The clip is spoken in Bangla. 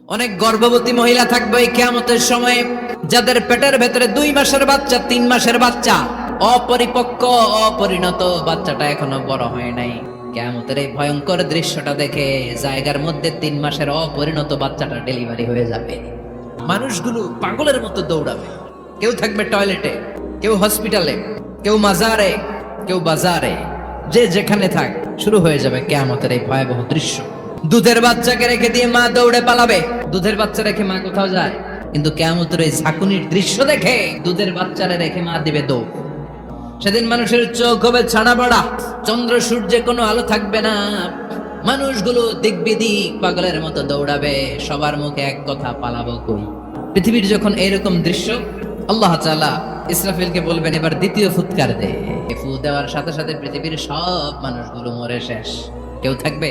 অনেক গর্ভবতী মহিলা থাকবে এই কিয়ামতের সময়ে, যাদের পেটের ভেতরে 2 মাসের বাচ্চা, 3 মাসের বাচ্চা, অপরিপক্ক অপরিণত বাচ্চাটা এখনো বড় হয় নাই। কিয়ামতের এই ভয়ঙ্কর দৃশ্যটা দেখে জায়গার মধ্যে 3 মাসের অপরিণত বাচ্চাটা ডেলিভারি হয়ে যাবে। মানুষগুলো পাগলের মতো দৌড়াবে। কেউ থাকবে টয়লেটে, কেউ হসপিটালে, কেউ মাজারে, কেউ বাজারে, যে যেখানে থাক শুরু হয়ে যাবে কিয়ামতের এই ভয়াবহ দৃশ্য। দুধের বাচ্চাকে রেখে দিয়ে মা দৌড়ে পালাবে। দুধের বাচ্চা রেখে মা কোথাও যায়? কিন্তু কিয়ামতের এই ঝাঁকুনির দৃশ্য দেখে দুধের বাচ্চারে রেখে মা দিবে দৌড়। সেদিন মানুষের চোখ হবে ছানা বড়া, চন্দ্র সূর্যে কোনো আলো থাকবে না। মানুষগুলো দিক বিদিক পাগলের মতো দৌড়াবে, সবার মুখে এক কথা, পালাবো কই। পৃথিবীর যখন এইরকম দৃশ্য, আল্লাহ তাআলা ইসরাফিলকে বলবেন এবার দ্বিতীয় ফুৎকার দে। ফু দেওয়ার সাথে সাথে পৃথিবীর সব মানুষগুলো মরে শেষ, কেউ থাকবে?